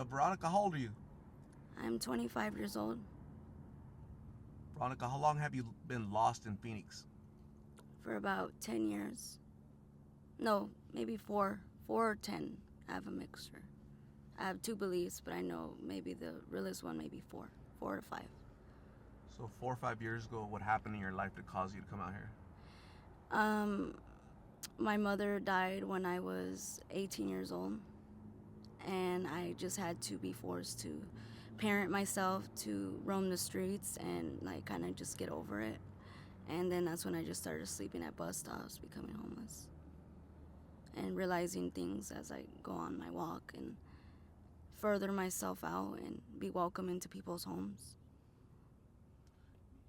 Veronica. Veronica, how old are you? I'm 25 years old. Veronica, how long have you been lost in Phoenix? For about 10 years. No, maybe 4. 4 or 10. I have a mixture. I have 2 beliefs, but I know maybe the realest one maybe 4. 4 to 5. So 4 or 5 years ago, what happened in your life to cause you to come out here? My mother died when I was 18 years old, and I just had to be forced to parent myself, to roam the streets and like kind of just get over it. And then that's when I just started sleeping at bus stops, becoming homeless, and realizing things as I go on my walk and further myself out and be welcome into people's homes.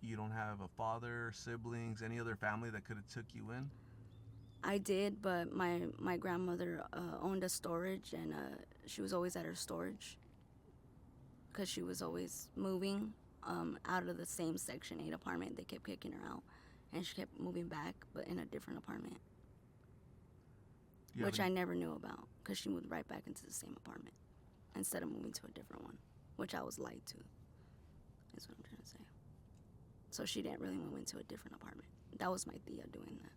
You don't have a father, siblings, any other family that could have took you in? I did, but my grandmother owned a storage, and she was always at her storage because she was always moving out of the same Section 8 apartment. They kept kicking her out, and she kept moving back, but in a different apartment, which I never knew about because she moved right back into the same apartment instead of moving to a different one, which I was lied to, is what I'm trying to say. So she didn't really move into a different apartment. That was my Thea doing that.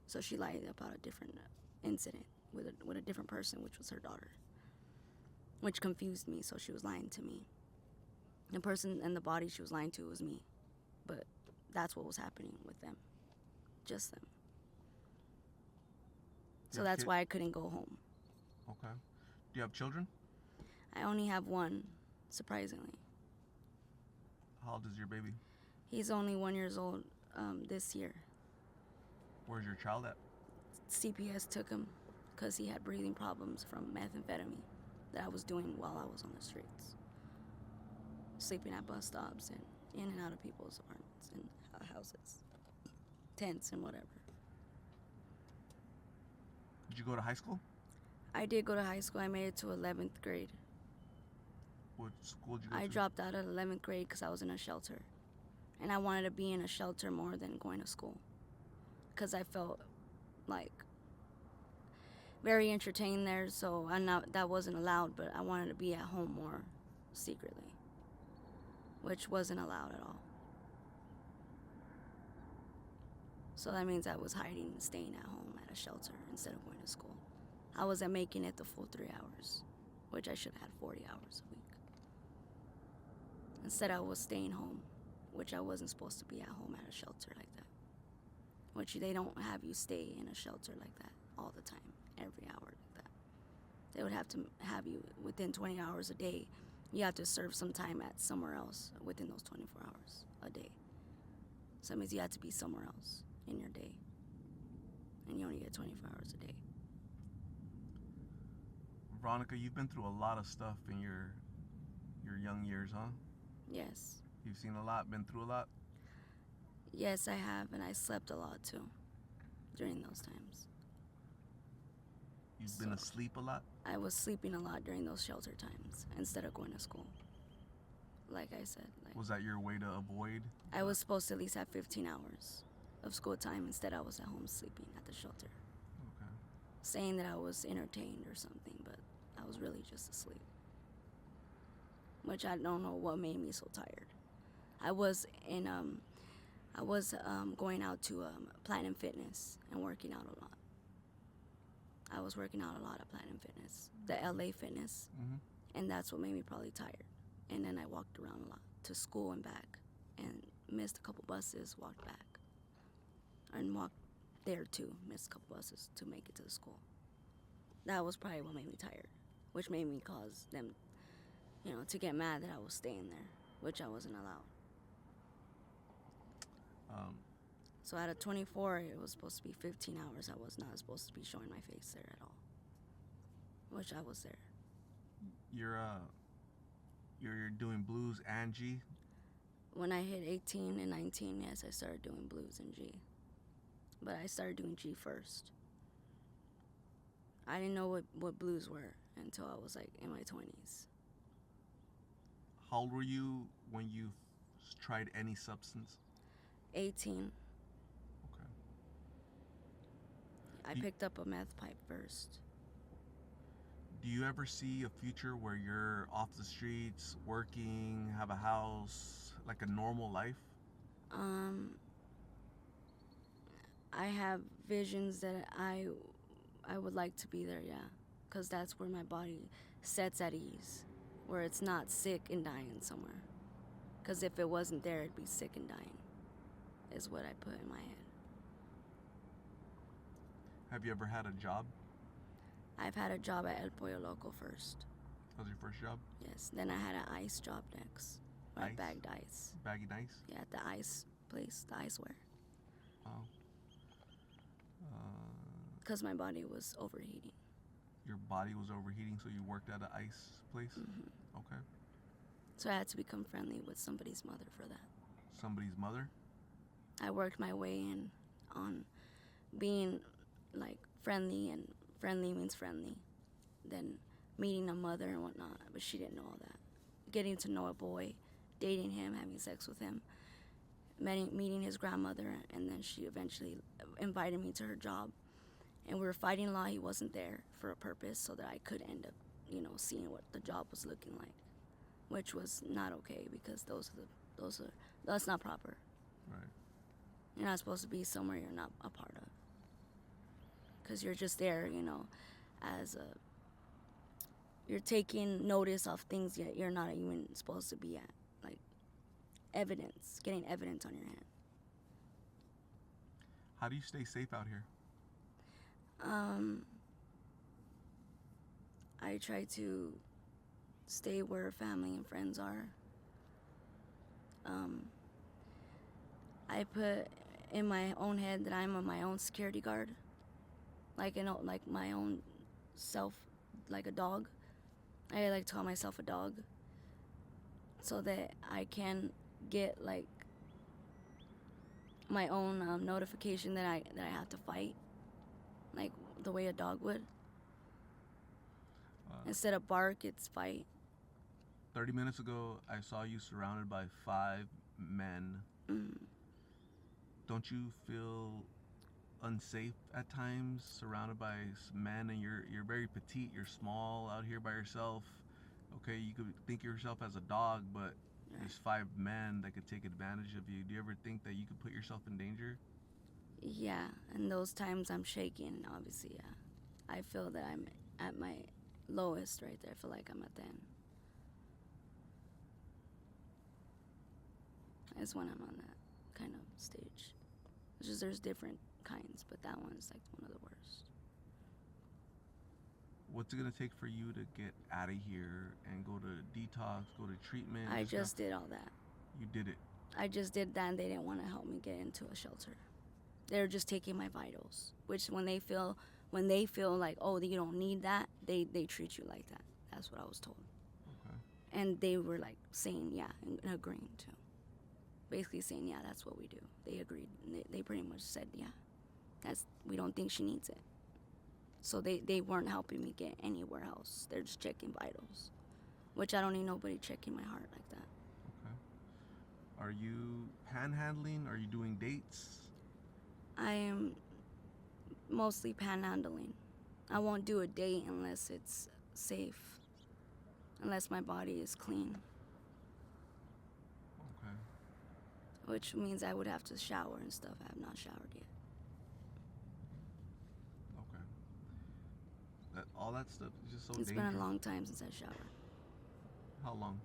So she lied about a different incident with a different person, which was her daughter, which confused me. So she was lying to me. The person and the body she was lying to was me, but that's what was happening with them, just them. So that's why I couldn't go home. Okay. Do you have children? I only have one, surprisingly. How old is your baby? He's only 1 year old this year. Where's your child at? CPS took him because he had breathing problems from methamphetamine that I was doing while I was on the streets. Sleeping at bus stops and in and out of people's apartments and houses, tents and whatever. Did you go to high school? I did go to high school. I made it to 11th grade. What school did you go to? I dropped out of 11th grade because I was in a shelter. And I wanted to be in a shelter more than going to school, because I felt like very entertained there, so that wasn't allowed, but I wanted to be at home more secretly, which wasn't allowed at all. So that means I was hiding and staying at home at a shelter instead of going to school. I wasn't making it the full 3 hours, which I should have had 40 hours a week. Instead, I was staying home, which I wasn't supposed to be at home at a shelter like that. Which they don't have you stay in a shelter like that all the time, every hour like that. They would have to have you within 20 hours a day. You have to serve some time at somewhere else within those 24 hours a day. So that means you have to be somewhere else in your day. And you only get 24 hours a day. Veronica, you've been through a lot of stuff in your young years, huh? Yes. You've seen a lot, been through a lot? Yes, I have, and I slept a lot too during those times. You've been asleep a lot? I was sleeping a lot during those shelter times instead of going to school. Like I said. Was that your way to avoid? I was supposed to at least have 15 hours of school time. Instead, I was at home sleeping at the shelter. Okay. Saying that I was entertained or something, but I was really just asleep. Which I don't know what made me so tired. I was going out to Platinum Fitness and working out a lot. I was working out a lot at Platinum Fitness, the LA Fitness, and that's what made me probably tired. And then I walked around a lot to school and back, and missed a couple buses, walked back, and walked there too, missed a couple buses to make it to the school. That was probably what made me tired, which made me cause them, to get mad that I was staying there, which I wasn't allowed. So out of 24, it was supposed to be 15 hours. I was not supposed to be showing my face there at all, which I was there. You're doing blues and G? When I hit 18 and 19, yes, I started doing blues and G. But I started doing G first. I didn't know what blues were until I was in my 20s. How old were you when you tried any substance? 18. Okay. I picked up a meth pipe first. Do you ever see a future where you're off the streets, working, have a house, like a normal life? Um, I have visions that I would like to be there, yeah, because that's where my body sets at ease, where it's not sick and dying somewhere. Because if it wasn't there, it'd be sick and dying, is what I put in my head. Have you ever had a job? I've had a job at El Pollo Loco first. That was your first job? Yes. Then I had an ice job next. Where I Ice? bagged ice. Baggy nice? Yeah, at the ice place, the iceware. Wow. Because my body was overheating. Your body was overheating, so you worked at an ice place? Hmm. Okay. So I had to become friendly with somebody's mother for that. Somebody's mother? I worked my way in on being like friendly, and friendly means friendly. Then meeting a mother and whatnot, but she didn't know all that. Getting to know a boy, dating him, having sex with him, meeting his grandmother, and then she eventually invited me to her job. And we were fighting law. He wasn't there for a purpose, so that I could end up, seeing what the job was looking like, which was not okay because that's not proper. Right. You're not supposed to be somewhere you're not a part of, because you're just there, as you're taking notice of things yet you're not even supposed to be at, like getting evidence on your hand. How do you stay safe out here? I try to stay where family and friends are. I put in my own head that I'm my own security guard, like like my own self, like a dog. I like to call myself a dog, so that I can get like my own notification that I have to fight, like the way a dog would. Instead of bark, it's fight. 30 minutes ago, I saw you surrounded by 5 men. Mm. Don't you feel unsafe at times, surrounded by men, and you're very petite, you're small out here by yourself? Okay, you could think of yourself as a dog, but there's 5 men that could take advantage of you. Do you ever think that you could put yourself in danger? Yeah, and those times I'm shaking, obviously, yeah. I feel that I'm at my lowest right there. I feel like I'm at the end. Is when I'm on that kind of stage. It's just there's different kinds, but that one's like one of the worst. What's it gonna take for you to get out of here and go to detox, go to treatment? I just did all that. You did it. I just did that, and they didn't want to help me get into a shelter. They're just taking my vitals, which when they feel like, oh, you don't need that, they treat you like that. That's what I was told. Okay. And they were like saying yeah and agreeing to. Basically saying, yeah, that's what we do. They agreed. They pretty much said, yeah, we don't think she needs it. So they weren't helping me get anywhere else. They're just checking vitals, which I don't need nobody checking my heart like that. Okay. Are you panhandling? Are you doing dates? I am mostly panhandling. I won't do a date unless it's safe, unless my body is clean. Okay. Which means I would have to shower and stuff. I have not showered yet. Okay. All that stuff is just so It's dangerous. been a long time since I showered. How long?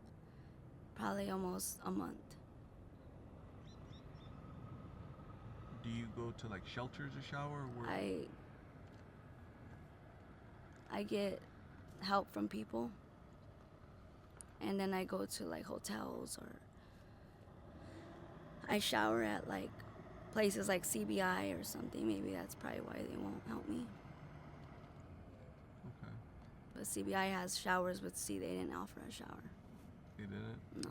Probably almost a month. Do you go to like shelters to shower? Or where? I get help from people, and then I go to like hotels, or I shower at like places like CBI or something. Maybe that's probably why they won't help me. Okay. But CBI has showers, but see, they didn't offer a shower. They didn't? No.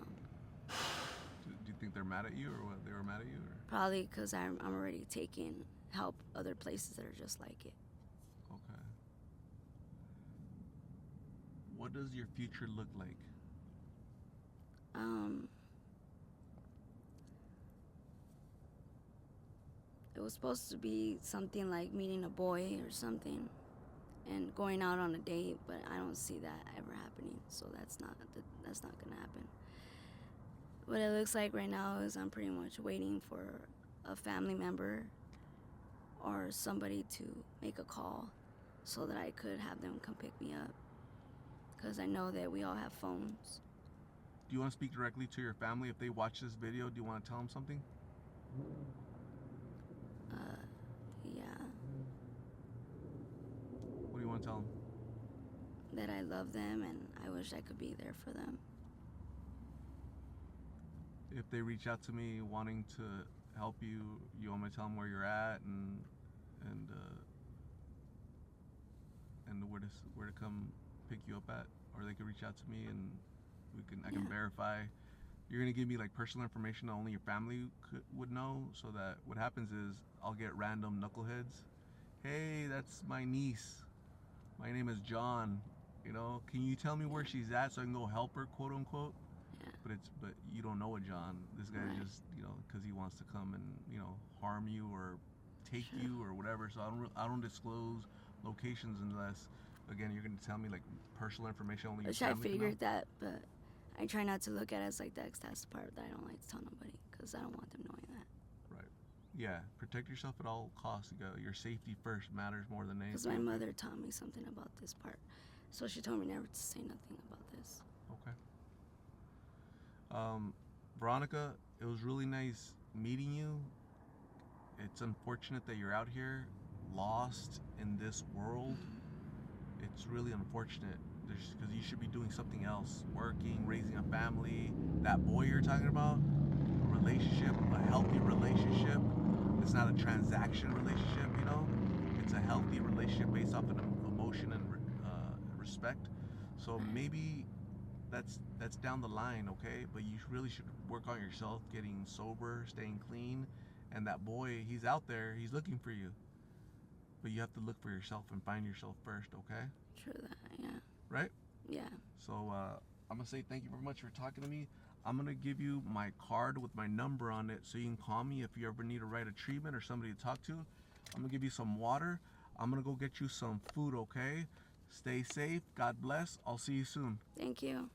Do you think they're mad at you, or what? They were mad at you, or? Probably because I'm already taking help other places that are just like it. Okay. What does your future look like? It was supposed to be something like meeting a boy or something, and going out on a date, but I don't see that ever happening. So that's not gonna happen. What it looks like right now is I'm pretty much waiting for a family member or somebody to make a call so that I could have them come pick me up, because I know that we all have phones. Do you want to speak directly to your family? If they watch this video, do you want to tell them something? Yeah, What do you want to tell them? that I love them and I wish I could be there for them. If they reach out to me wanting to help you, you want me to tell them where you're at and where to come pick you up at, or they could reach out to me and I can verify. You're gonna give me like personal information that only your family would know, so that what happens is I'll get random knuckleheads. Hey, that's my niece. My name is John. You know, can you tell me where she's at so I can go help her, quote unquote? Yeah. But you don't know a John. This guy Right. just, because he wants to come and harm you or take Sure. you or whatever. So I don't disclose locations unless, again, you're gonna tell me like personal information only your Which I family can know. figured that, but I try not to look at it as like that, 'cause that's the part that I don't like to tell nobody, because I don't want them knowing that. Right. Yeah. Protect yourself at all costs. Your safety first matters more than anything. Because my mother taught me something about this part, so she told me never to say nothing about this. Okay. Veronica, it was really nice meeting you. It's unfortunate that you're out here lost in this world. It's really unfortunate because you should be doing something else, working, raising a family. That boy you're talking about, a relationship, a healthy relationship. It's not a transaction relationship, it's a healthy relationship based off of emotion and respect. So maybe that's down the line, okay? But you really should work on yourself, getting sober, staying clean. And that boy, he's out there, he's looking for you. But you have to look for yourself and find yourself first, okay? True that, yeah. Right? Yeah. So I'm gonna say thank you very much for talking to me. I'm gonna give you my card with my number on it so you can call me if you ever need to write a treatment or somebody to talk to. I'm gonna give you some water. I'm gonna go get you some food, okay? Stay safe. God bless. I'll see you soon. Thank you.